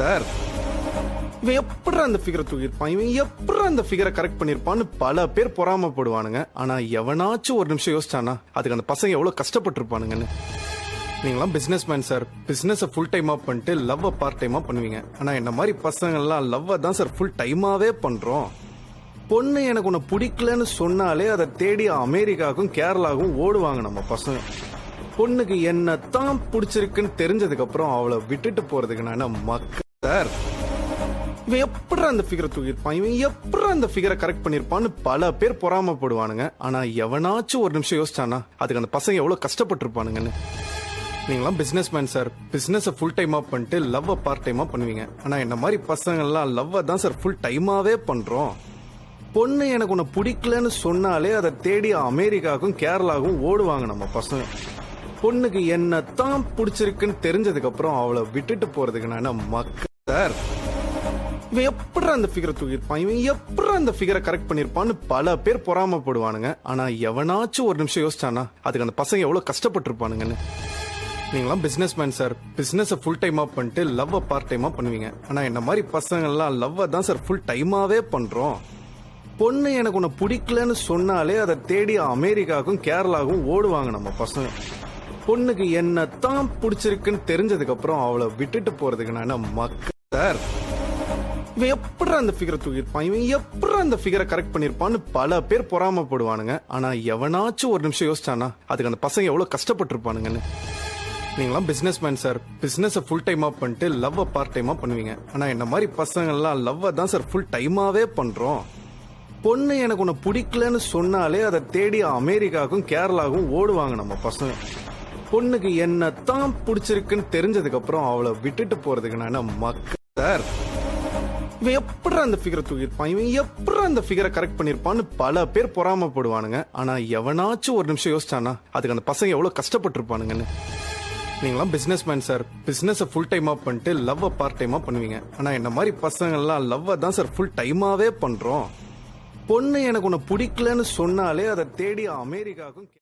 Sir இவன் எப்படா அந்த ஃபிகரை தூக்கியிருப்பான், இவன் எப்படா அந்த ஃபிகரை கரெக்ட் பண்ணிருப்பான்னு பல பேர் பொறாமப்படுவானுங்க. ஆனா எவனாச்சும் ஒரு நிமிஷம் யோசிச்சானா அதுக்கு அந்த பசங்க எவ்வளவு கஷ்டப்பட்டிருப்பானுங்கன்னு. நீங்களாம் business man sir, business full டைமா பண்ணிட்டு லவ் பார்ட் டைமா பண்ணுவீங்க. ஆனா என்ன மாதிரி பசங்க எல்லாம் லவ் தான் சார் ஃபுல் டைமாவே பண்றோம். பொண்ணு எனக்கு உன்னை பிடிக்கலன்னு சொன்னாலே அதை தேடி அமெரிக்காவுக்கும் கேரளாவுக்கும் ஓடுவாங்க நம்ம பசங்க. பொண்ணுக்கு என்ன தான் பிடிச்சிருக்குன்னு தெரிஞ்சதுக்கு அப்புறம் அவளை விட்டுட்டு போறதுக்கு நான் மக்கள் சார். இவன் எப்படா அந்த ஃபிகரை தூக்கியிருப்பான், இவன் எப்படா அந்த ஃபிகரை கரெக்ட் பண்ணிருப்பான்னு பல பேர் பொறாமப்படுவானுங்க. ஆனா எவனாச்சும் ஒரு நிமிஷம் யோசிச்சானா அதுக்கு அந்த பசங்க எவ்வளவு கஷ்டப்பட்டிருப்பானுங்கன்னு. நீங்களாம் business man sir, business full டைமா பண்ணிட்டு லவ் பார்ட் டைமா பண்ணுவீங்க. ஆனா என்ன மாதிரி பசங்க எல்லாம் லவ் தான் சார் ஃபுல் டைமாவே பண்றோம். பொண்ணு எனக்கு உன்னை பிடிக்கலன்னு சொன்னாலே அதை தேடி அமெரிக்காவுக்கும் கேரளாவுக்கும் ஓடுவாங்க நம்ம பசங்க. பொண்ணுக்கு என்ன தான் பிடிச்சிருக்குன்னு தெரிஞ்சதுக்கு அப்புறம் அவளை விட்டுட்டு போறதுக்கு நான் மக்கள் சார். இவன் எப்படா அந்த ஃபிகரை தூக்கியிருப்பான், இவன் எப்படா அந்த ஃபிகரை கரெக்ட் பண்ணிருப்பான்னு பல பேர் பொறாமப்படுவானுங்க. ஆனா எவனாச்சும் ஒரு நிமிஷம் யோசிச்சானா அதுக்கு அந்த பசங்க எவ்வளவு கஷ்டப்பட்டிருப்பானுங்கன்னு. நீங்களாம் business man sir, business full டைமா பண்ணிட்டு லவ் பார்ட் டைமா பண்ணுவீங்க. ஆனா என்ன மாதிரி பசங்க எல்லாம் லவ் தான் சார் ஃபுல் டைமாவே பண்றோம். பொண்ணு எனக்கு உன்னை பிடிக்கலன்னு சொன்னாலே அதை தேடி அமெரிக்காவுக்கும் கேரளாவுக்கும் ஓடுவாங்க நம்ம பசங்க. பொண்ணுக்கு என்ன தான் பிடிச்சிருக்குன்னு தெரிஞ்சதுக்கு அப்புறம் அவளை விட்டுட்டு போறதுக்கு நான் மக்கள் சார். இவன் எப்படா அந்த ஃபிகரை தூக்கியிருப்பான், இவன் எப்படா அந்த ஃபிகரை கரெக்ட் பண்ணிருப்பான்னு பல பேர் பொறாமப்படுவானுங்க. ஆனா எவனாச்சும் ஒரு நிமிஷம் யோசிச்சானா அதுக்கு அந்த பசங்க எவ்வளவு கஷ்டப்பட்டிருப்பானுங்கன்னு. நீங்களாம் business man sir, business full டைமா பண்ணிட்டு லவ் பார்ட் டைமா பண்ணுவீங்க. ஆனா என்ன மாதிரி பசங்க எல்லாம் லவ் தான் சார் ஃபுல் டைமாவே பண்றோம். பொண்ணு எனக்கு உன்னை பிடிக்கலன்னு சொன்னாலே அதை தேடி அமெரிக்காவுக்கும் கேரளாவுக்கும் ஓடுவாங்க நம்ம பசங்க. பொண்ணுக்கு என்ன தான் பிடிச்சிருக்குன்னு தெரிஞ்சதுக்கு அப்புறம் அவளை விட்டுட்டு போறதுக்கு நான் மக்கள் சார். இவன் எப்படா அந்த ஃபிகரை தூக்கியிருப்பான், இவன் எப்படா அந்த ஃபிகரை கரெக்ட் பண்ணிருப்பான்னு பல பேர் பொறாமப்படுவானுங்க. ஆனா எவனாச்சும் ஒரு நிமிஷம் யோசிச்சானா அதுக்கு அந்த பசங்க எவ்வளவு கஷ்டப்பட்டிருப்பானுங்கன்னு. நீங்களாம் business man sir, business full டைமா பண்ணிட்டு லவ் பார்ட் டைமா பண்ணுவீங்க. ஆனா என்ன மாதிரி பசங்க எல்லாம் லவ் தான் சார் ஃபுல் டைமாவே பண்றோம். பொண்ணு எனக்கு உன்னை பிடிக்கலன்னு சொன்னாலே அதை தேடி அமெரிக்காவுக்கும்